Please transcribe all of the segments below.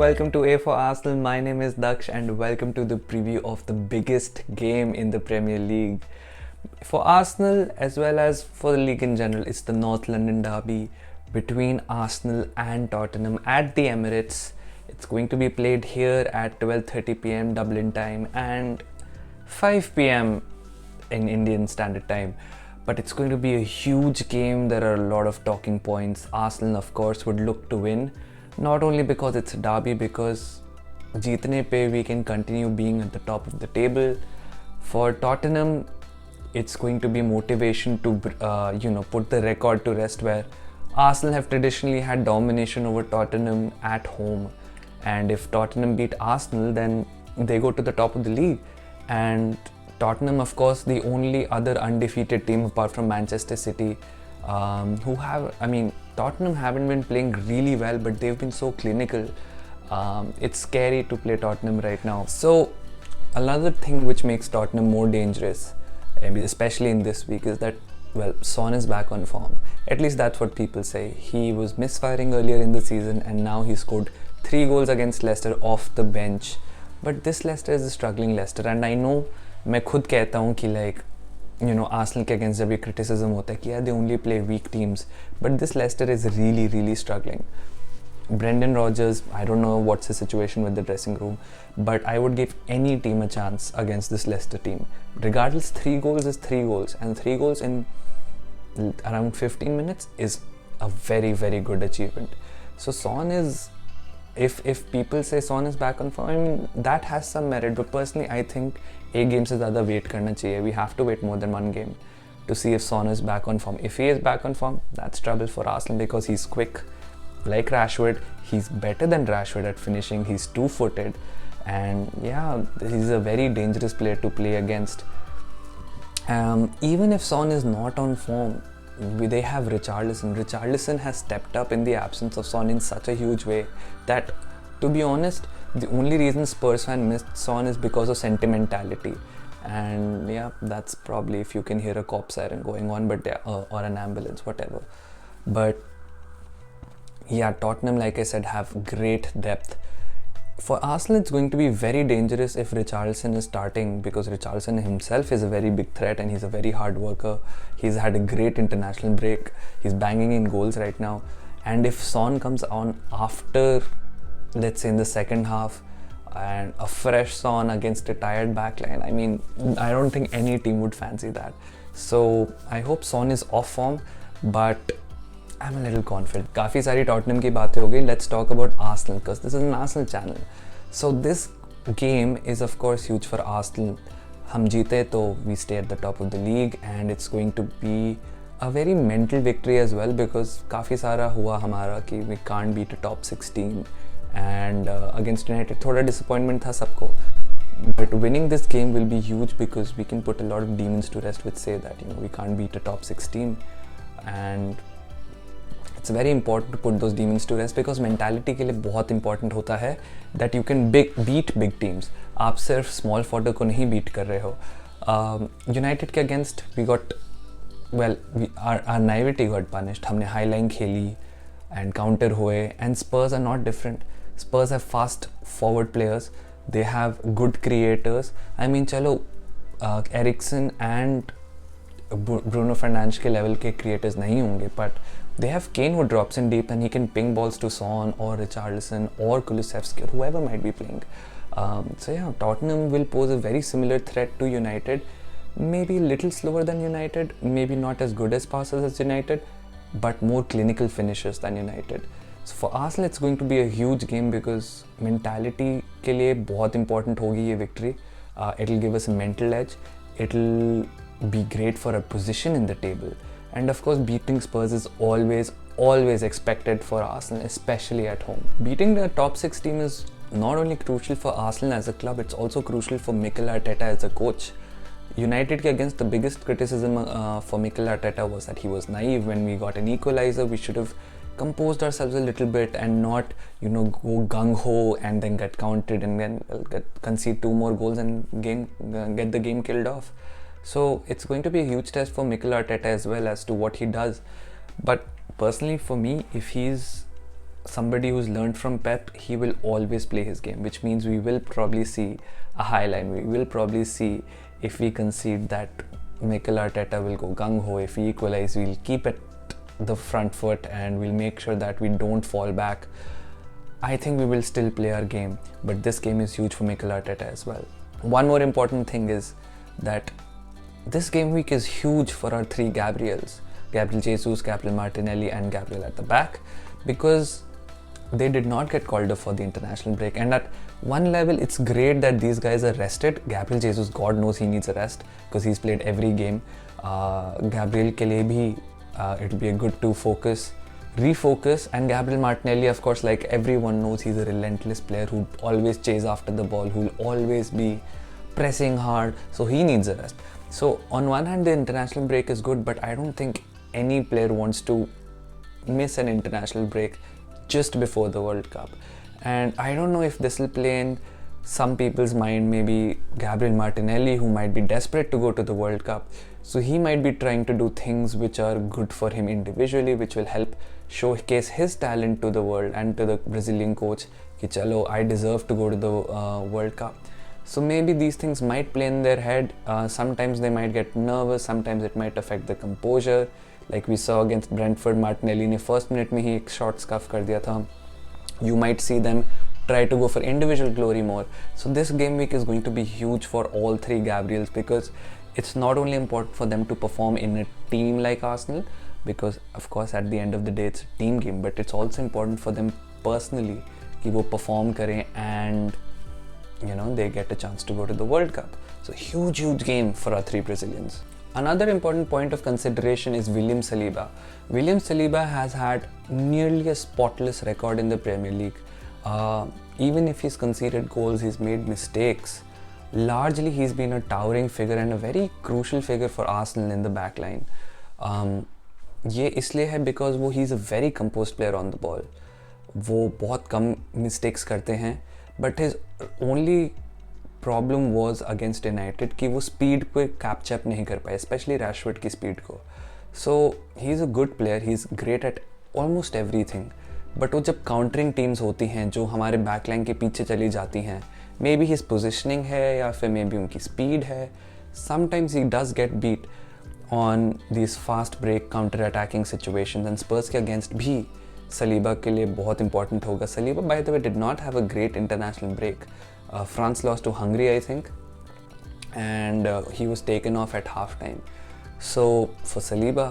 welcome to A for Arsenal. My name is Daksh and welcome to the preview of the biggest game in the Premier League. For Arsenal as well as for the league in general, it's the North London derby between Arsenal and Tottenham at the Emirates. It's going to be played here at 12:30 p.m. Dublin time and 5 p.m. in Indian Standard Time. But it's going to be a huge game. There are a lot of talking points. Arsenal, of course, would look to win. Not only because it's a derby, because jeetne pe we can continue being at the top of the table. For Tottenham, it's going to be motivation to put the record to rest, where Arsenal have traditionally had domination over Tottenham at home, and if Tottenham beat Arsenal, then they go to the top of the league. And Tottenham, of course, the only other undefeated team apart from Manchester City, Tottenham haven't been playing really well, but they've been so clinical. It's scary to play Tottenham right now. So another thing which makes Tottenham more dangerous, especially in this week, is that, well, Son is back on form. At least that's what people say. He was misfiring earlier in the season and now he scored 3 goals against Leicester off the bench. But this Leicester is a struggling Leicester, and I know मैं खुद कहता हूँ कि Arsenal के against जब ये criticism होता है कि they only play weak teams, but this Leicester is really struggling. Brendan Rodgers, I don't know what's the situation with the dressing room, but I would give any team a chance against this Leicester team. Regardless, 3 goals is 3 goals, and 3 goals in around 15 minutes is a very good achievement. So Son is, if people say Son is back on form, that has some merit, but personally I think एक game से ज़्यादा wait करना चाहिए. We have to wait more than 1 game to see if Son is back on form. If he is back on form, that's trouble for Arsenal, because he's quick. Like Rashford, he's better than Rashford at finishing. He's 2-footed, and yeah, he's a very dangerous player to play against. Even if Son is not on form, they have Richarlison. Richarlison has stepped up in the absence of Son in such a huge way that, to be honest, the only reason Spurs fan missed Son is because of sentimentality. And yeah, that's probably if you can hear a cop siren going on, but or an ambulance, whatever. But yeah, Tottenham, like I said, have great depth. For Arsenal, it's going to be very dangerous if Richarlison is starting, because Richarlison himself is a very big threat and he's a very hard worker. He's had a great international break. He's banging in goals right now. And if Son comes on after, let's say in the second half, and a fresh Son against a tired backline, I don't think any team would fancy that. So I hope Son is off form, but I'm a little confident. काफ़ी सारी Tottenham की बातें हो गई. Let's talk about Arsenal, because this is an Arsenal channel. So this game is of course huge for Arsenal. हम जीते तो we stay at the top of the league, and it's going to be a very mental victory as well, because काफ़ी सारा हुआ हमारा कि we can't beat a top 16, and against United थोड़ा disappointment था सबको. But winning this game will be huge, because we can put a lot of demons to rest which say that we can't beat a top 16, and it's very important to put those demons to rest, because mentality के लिए बहुत important होता है that you can beat big teams. आप सिर्फ small fodder को नहीं beat कर रहे हो. United के against our naivety got punished. हमने high line खेली and counter हुए, and Spurs are not different. Spurs have fast forward players. They have good creators. चलो Eriksen and Bruno Fernandes के level के creators नहीं होंगे, but they have Kane who drops in deep and he can ping balls to Son or Richarlison or Kulusevski or whoever might be playing. So yeah, Tottenham will pose a very similar threat to United. Maybe a little slower than United, maybe not as good as passes as United, but more clinical finishes than United. So for Arsenal, it's going to be a huge game, because mentality के लिए बहुत important होगी ये victory. It'll give us a mental edge. It'll be great for a position in the table. And of course, beating Spurs is always expected for Arsenal, especially at home. Beating the top 6 team is not only crucial for Arsenal as a club, it's also crucial for Mikel Arteta as a coach. United against, the biggest criticism for Mikel Arteta was that he was naive. When we got an equalizer, we should have composed ourselves a little bit and not, go gung-ho and then get counted and then concede 2 more goals and get the game killed off. So it's going to be a huge test for Mikel Arteta as well as to what he does. But personally, for me, if he's somebody who's learned from Pep, he will always play his game, which means we will probably see a high line. We will probably see, if we concede, that Mikel Arteta will go gung-ho. If we equalize, we'll keep it the front foot and we'll make sure that we don't fall back. I think we will still play our game, but this game is huge for Mikel Arteta as well. One more important thing is that this game week is huge for our three Gabriels. Gabriel Jesus, Gabriel Martinelli and Gabriel at the back, because they did not get called up for the international break. And at one level, it's great that these guys are rested. Gabriel Jesus, God knows he needs a rest because he's played every game. Gabriel ke liye bhi, it'll be a good to refocus. And Gabriel Martinelli, of course, like everyone knows, he's a relentless player who always chase after the ball, who'll always be pressing hard. So he needs a rest. So on one hand, the international break is good, but I don't think any player wants to miss an international break just before the World Cup. And I don't know if this will play in some people's mind, maybe Gabriel Martinelli, who might be desperate to go to the World Cup. So he might be trying to do things which are good for him individually, which will help showcase his talent to the world and to the Brazilian coach, ki chalo, I deserve to go to the World Cup. So maybe these things might play in their head. Sometimes they might get nervous, sometimes it might affect the composure. Like we saw against Brentford, Martinelli ने first minute में ही एक shot scuff कर दिया था. You might see them try to go for individual glory more. So this game week is going to be huge for all three Gabriels, because it's not only important for them to perform in a team like Arsenal, because of course at the end of the day it's a team game, but it's also important for them personally कि वो perform करें and they get a chance to go to the World Cup. So huge game for our three Brazilians. Another important point of consideration is William Saliba. William Saliba has had nearly a spotless record in the Premier League. Even if he's conceded goals, he's made mistakes. Largely, he's been a towering figure and a very crucial figure for Arsenal in the back line. ये इसलिए है because he's a very composed player on the ball. वो बहुत कम mistakes करते हैं, but his only problem was against United कि वो speed पे कैप्चअप नहीं कर पाए, स्पेशली रैशवर्ड की स्पीड को. So he is a good player, he is great at almost everything, but वो जब काउंटरिंग टीम्स होती हैं जो हमारे बैकलाइन के पीछे चली जाती हैं, मे बी हिज पोजिशनिंग है या फिर मे बी उनकी स्पीड है, sometimes he does get beat on this fast break counter attacking situations. And Spurs के अगेंस्ट भी सलीबा के लिए बहुत इंपॉर्टेंट होगा. Saliba by the way did not have a great international break. France lost to Hungary, I think, and he was taken off at halftime. So for Saliba,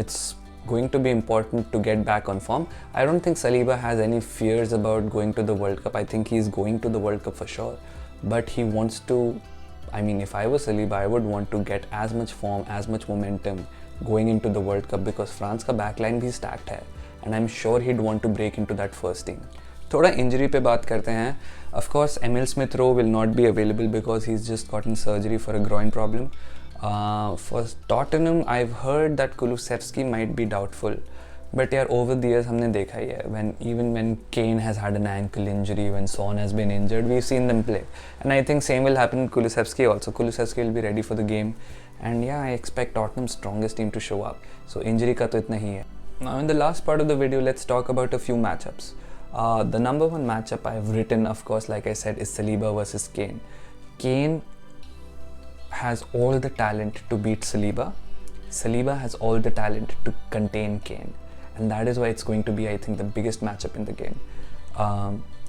it's going to be important to get back on form. I don't think Saliba has any fears about going to the World Cup. I think he's going to the World Cup for sure, but he wants to, I mean, if I was Saliba, I would want to get as much form, as much momentum going into the World Cup, because France का backline भी stacked है, and I'm sure he'd want to break into that first team. थोड़ा injury पे बात करते हैं. Of course, Emil Smith Rowe will not be available because he's just gotten surgery for a groin problem. For Tottenham, I've heard that Kulusevski might be doubtful. But yeah, over the years, हमने देखा ही है, even when Kane has had an ankle injury, when Son has been injured, we've seen them play. And I think same will happen with Kulusevski also. Kulusevski will be ready for the game. And yeah, I expect Tottenham's strongest team to show up. So injury का तो इतना ही है. Now in the last part of the video, let's talk about a few matchups. The number one matchup I've written, of course, like I said, is Saliba versus Kane. Kane has all the talent to beat Saliba. Saliba has all the talent to contain Kane. And that is why it's going to be, I think, the biggest matchup in the game.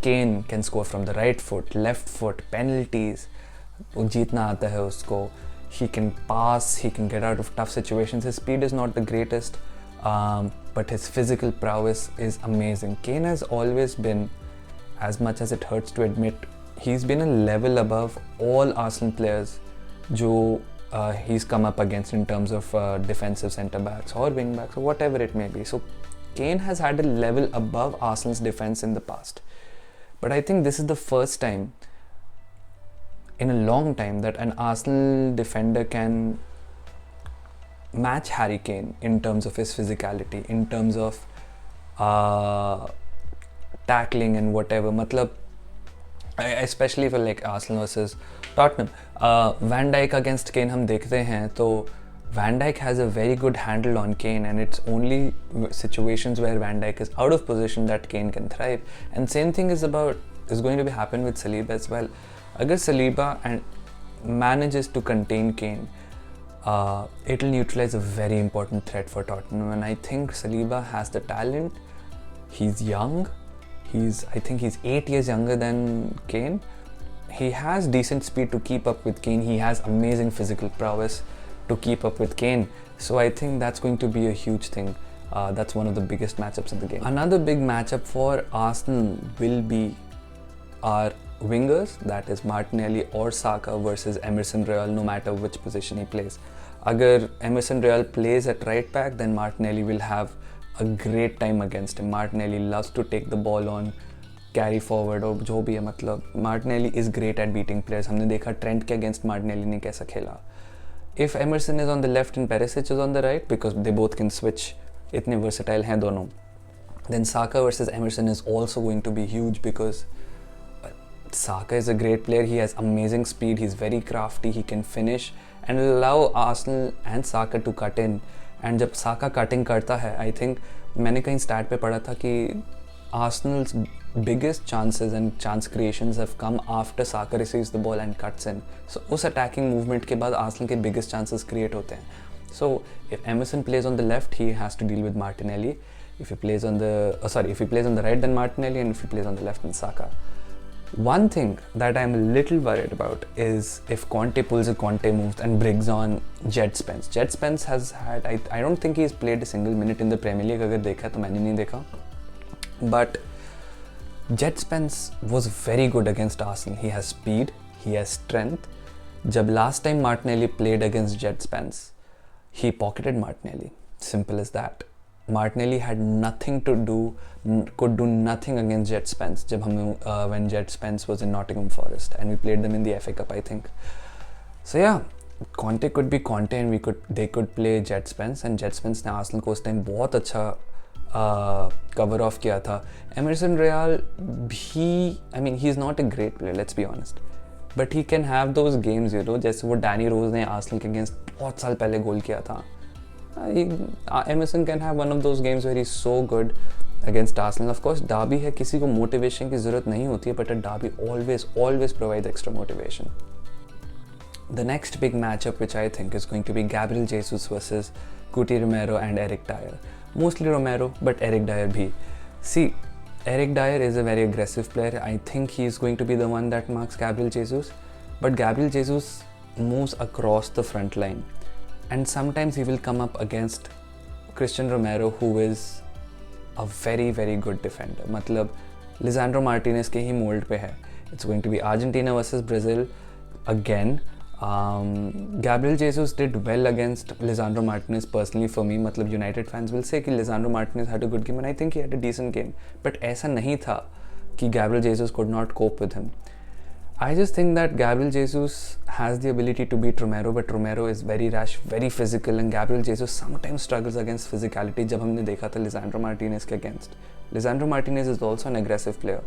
Kane can score from the right foot, left foot, penalties. वो जीतना आता है उसको. He can pass, he can get out of tough situations. His speed is not the greatest. But his physical prowess is amazing. Kane has always been, as much as it hurts to admit, he's been a level above all Arsenal players जो he's come up against in terms of defensive centre backs or wing backs or whatever it may be. So Kane has had a level above Arsenal's defense in the past. But I think this is the first time in a long time that an Arsenal defender can match Harry Kane in terms of his physicality, in terms of tackling and whatever. मतलब especially for like Arsenal versus Tottenham, Van Dijk against Kane हम देखते हैं तो Van Dijk has a very good handle on Kane, and it's only situations where Van Dijk is out of position that Kane can thrive. And same thing is going to be happen with Saliba as well. Agar Saliba and manages to contain Kane, it'll neutralize a very important threat for Tottenham. And I think Saliba has the talent. He's young. I think he's 8 years younger than Kane. He has decent speed to keep up with Kane. He has amazing physical prowess to keep up with Kane. So I think that's going to be a huge thing. That's one of the biggest matchups of the game. Another big matchup for Arsenal will be our wingers, that is Martinelli or Saka versus Emerson Royal, no matter which position he plays. Agar Emerson Royal plays at right back, then Martinelli will have a great time against him. Martinelli loves to take the ball on, carry forward और जो भी है मतलब Martinelli is great at beating players. हमने देखा Trent के against Martinelli ने कैसा खेला. If Emerson is on the left and Perisic is on the right, because they both can switch, इतने versatile हैं दोनों, then Saka versus Emerson is also going to be huge because Saka is a great player. He has amazing speed. He's very crafty. He can finish and allow Arsenal and Saka to cut in. And जब Saka cutting करता है, I think मैंने कहीं stat पे पढ़ा था कि Arsenal's biggest chances and chance creations have come after Saka receives the ball and cuts in. So उस attacking movement के बाद Arsenal के biggest chances create होते हैं. So if Emerson plays on the left, he has to deal with Martinelli. If he plays on the right, then Martinelli, and if he plays on the left, then Saka. One thing that I'm a little worried about is if Conte pulls a Conte move and brings on Jed Spence. Jed Spence has had, I don't think he's played a single minute in the Premier League. अगर देखा तो मैंने नहीं देखा. But Jed Spence was very good against Arsenal. He has speed, he has strength. जब last time Martinelli played against Jed Spence, he pocketed Martinelli. Simple as that. Martinelli had nothing to do, could do nothing against Jed Spence when Jed Spence was in Nottingham Forest, and we played them in the FA Cup, I think. So yeah, Conte could be Conte and they could play Jed Spence, and Jed Spence ने Arsenal को उस time बहुत अच्छा cover off किया था. Emerson Royal, he's not a great player, let's be honest, but he can have those games, जैसे वो Danny Rose ने Arsenal के against बहुत साल पहले गोल किया था. Emerson can have one of those games where he's so good against Arsenal. Of course, derby है, किसी को motivation की ज़रूरत नहीं होती है, but a derby always provides extra motivation. The next big matchup, which I think is going to be Gabriel Jesus versus Cuti Romero and Eric Dyer. Mostly Romero, but Eric Dyer bhi. See, Eric Dyer is a very aggressive player. I think he's going to be the one that marks Gabriel Jesus, but Gabriel Jesus moves across the front line. And sometimes he will come up against Christian Romero, who is a very, very good defender. मतलब Lisandro Martinez के ही mold पे है. It's going to be Argentina versus Brazil again. Gabriel Jesus did well against Lisandro Martinez personally for me. मतलब United fans will say कि Lisandro Martinez had a good game, and I think he had a decent game. But ऐसा नहीं था कि Gabriel Jesus could not cope with him. I just think that Gabriel Jesus has the ability to beat Romero, but Romero is very rash, very physical, and Gabriel Jesus sometimes struggles against physicality. जब हमने देखा था Lisandro Martinez के against. Lisandro Martinez is also an aggressive player,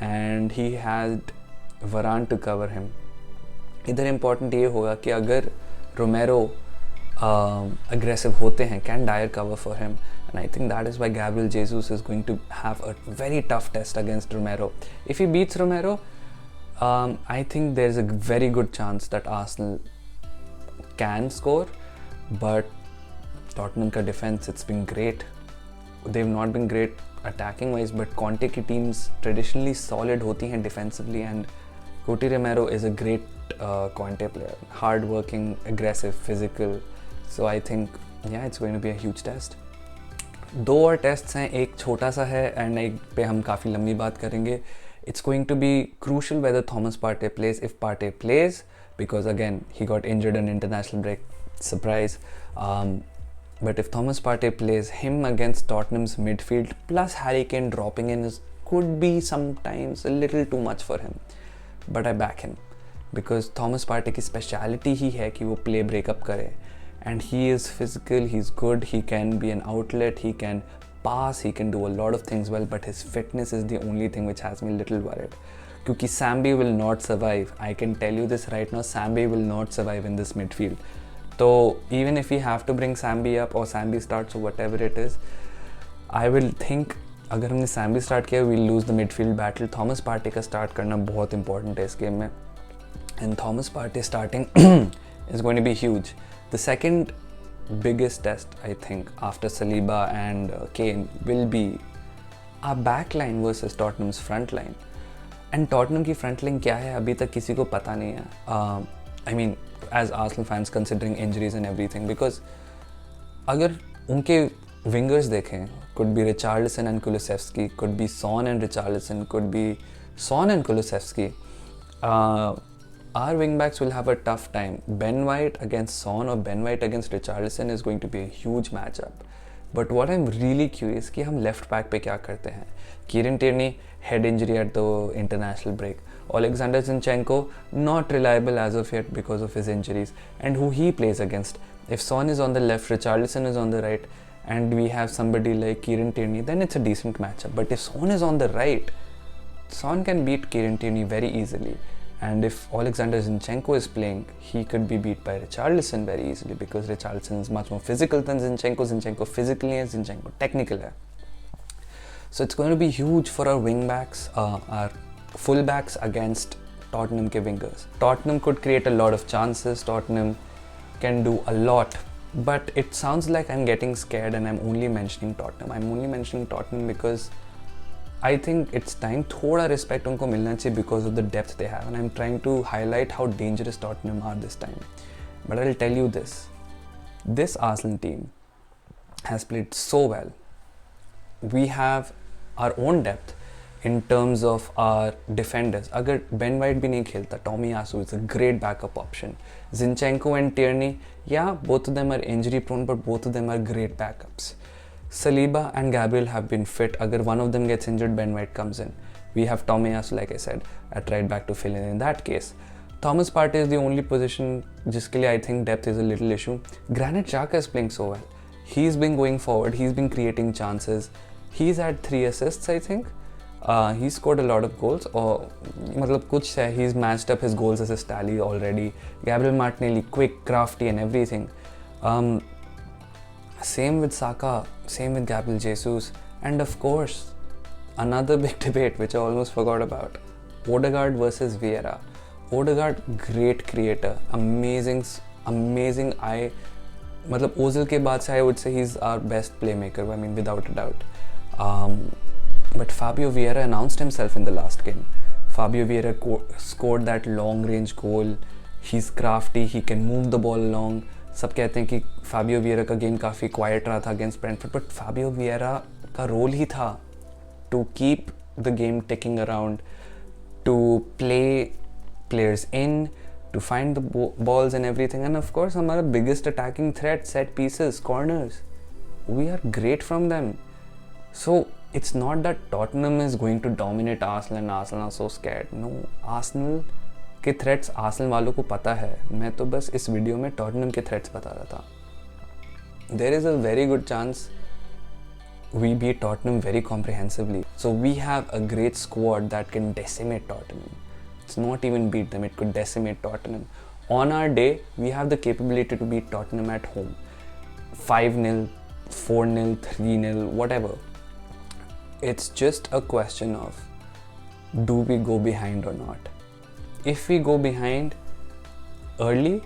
and he had Varane to cover him. इधर important ये होगा कि अगर Romero aggressive होते हैं, can Dyer cover for him? And I think that is why Gabriel Jesus is going to have a very tough test against Romero. If he beats Romero, I think there's a very good chance that Arsenal can score, but Tottenham ka defense, it's been great. They've not been great attacking wise, but Conte ki teams traditionally solid hoti hain defensively, and Cuti Romero is a great Conte player. Hard working, aggressive, physical. So I think, yeah, it's going to be a huge test. दो और tests हैं, एक छोटा सा है and एक पे हम काफ़ी लंबी बात करेंगे. It's going to be crucial whether Thomas Partey plays. If Partey plays, because again he got injured on international break, surprise. But if Thomas Partey plays, him against Tottenham's midfield plus Harry Kane dropping in could be sometimes a little too much for him. But I back him because Thomas Partey की speciality ही है कि वो play breakup करे, and he is physical, he's good, he can be an outlet, he can pass, he can do a lot of things well, but his fitness is the only thing which has me a little worried. क्योंकि Sambi will not survive. I can tell you this right now, Sambi will not survive in this midfield. So even if we have to bring Sambi up or Sambi starts or whatever it is, I will think अगर हमने Sambi start किया we'll lose the midfield battle. Thomas Partey का start करना बहुत important है इस game में, and Thomas Partey starting is going to be huge. The second biggest test I think after Saliba and Kane will be our back line versus Tottenham's front line. And Tottenham की front line क्या है अभी तक किसी को पता नहीं है. I mean, as Arsenal fans considering injuries and everything, because अगर उनके wingers देखें, could be Richarlison and Kulusevski, could be Son and Richarlison, could be Son and Kulusevski. Our wingbacks will have a tough time. Ben White against Son or Ben White against Richarlison is going to be a huge matchup. But what I'm really curious कि हम left back पे क्या करते हैं. Kieran Tierney head injury at the international break. Alexander Zinchenko not reliable as of yet because of his injuries, and who he plays against. If Son is on the left, Richarlison is on the right, and we have somebody like Kieran Tierney, then it's a decent matchup. But if Son is on the right, Son can beat Kieran Tierney very easily. And if Alexander Zinchenko is playing, he could be beat by Richarlison very easily because Richarlison is much more physical than Zinchenko. Zinchenko physically है, Zinchenko technical है. So it's going to be huge for our wingbacks, our fullbacks against Tottenham के wingers. Tottenham could create a lot of chances. Tottenham can do a lot. But it sounds like I'm getting scared and I'm only mentioning Tottenham. I'm only mentioning Tottenham because I think it's time थोड़ा respect उनको मिलना चाहिए because of the depth they have, and I'm trying to highlight how dangerous Tottenham are this time. But I'll tell you this Arsenal team has played so well. We have our own depth in terms of our defenders. अगर Ben White भी नहीं खेलता, Tomiyasu is a great backup option. Zinchenko and Tierney, yeah, both of them are injury prone, but both of them are great backups. Saliba and Gabriel have been fit. Agar one of them gets injured, Ben White comes in. We have Tomiyasu, like I said, at right back to fill in that case. Thomas Partey is the only position jiske liye I think depth is a little issue. Granit Xhaka is playing so well. He's been going forward. He's been creating chances. He's had 3 assists, I think. He scored a lot of goals. Or, matlab kuch hai, he's matched up his goals assist tally already. Gabriel Martinelli, quick, crafty and everything. Same with Saka, same with Gabriel Jesus, and of course, another big debate which I almost forgot about. Odegaard versus Vieira. Odegaard, great creator, amazing eye. मतलब Ozil के बाद से I would say he's our best playmaker, I mean without a doubt. But Fabio Vieira announced himself in the last game. Fabio Vieira scored that long range goal. He's crafty, he can move the ball along. सब कहते हैं कि Fabio Vieira का game काफ़ी quiet रहा था against Brentford, but Fabio Vieira का role ही था to keep the game taking around, to play players in, to find the balls and everything. And of course हमारा biggest attacking threat, set pieces, corners, we are great from them. So it's not that Tottenham is going to dominate Arsenal and Arsenal are so scared. No, Arsenal के threats Arsenal वालों को पता है. मैं तो बस इस वीडियो में टॉटनहम के थ्रेट्स बता रहा था. There is a very good chance we beat Tottenham very comprehensively. So we have a great squad that can decimate Tottenham. It's not even beat them, it could decimate Tottenham. On our day, we have the capability to beat Tottenham at home. 5-0, 4-0, 3-0, whatever. It's just a question of do we go behind or not. If we go behind early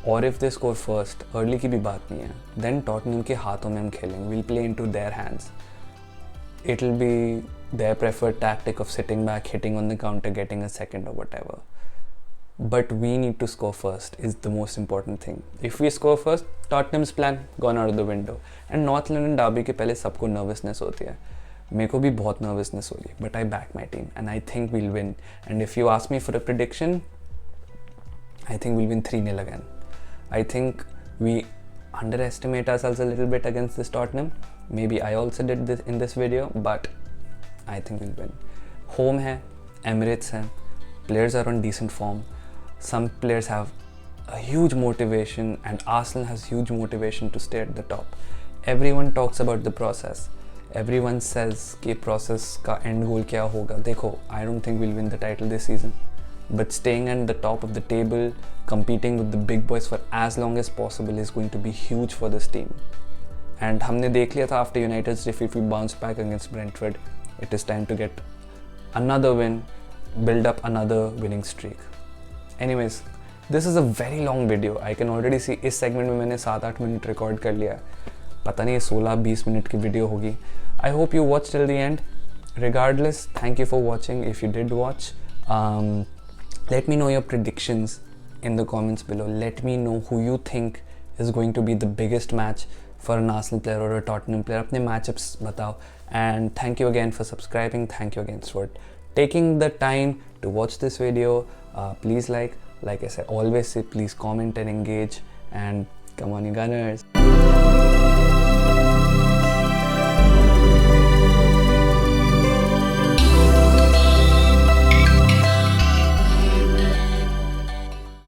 or if they score first, early की भी बात नहीं है, then Tottenham के हाथों में हम खेलेंगे. We'll play into their hands. It'll be their preferred tactic of sitting back, hitting on the counter, getting a second or whatever. But we need to score first is the most important thing. If we score first, Tottenham's plan gone out of the window. And North London derby के पहले सबको nervousness होती है. मेरे को भी बहुत nervousness हो रही है. But I back my team and I think we'll win. And if you ask me for a prediction, I think we'll win 3-0 again. I think we underestimate ourselves a little bit against this Tottenham. Maybe I also did this in this video, but I think we'll win. Home hai, Emirates hai, players are on decent form. Some players have a huge motivation and Arsenal has huge motivation to stay at the top. Everyone talks about the process. Everyone says कि process का end goal क्या होगा. देखो, I don't think we'll win the title this season. but staying at the top of the table, competing with the big boys for as long as possible is going to be huge for this team. And हमने देख लिया था after United's defeat, we bounced back against Brentford. It is time to get another win, build up another winning streak. Anyways, this is a very long video. I can already see इस segment में मैंने 7-8 minute record कर लिया है. पता नहीं 16-20 minute की video होगी. I hope you watched till the end. Regardless, thank you for watching. If you did watch, let me know your predictions in the comments below. Let me know who you think is going to be the biggest match for an Arsenal player or a Tottenham player. अपने matchups बताओ. And thank you again for subscribing. Thank you again for taking the time to watch this video. Please like I said, always say please comment and engage. And come on, you Gunners.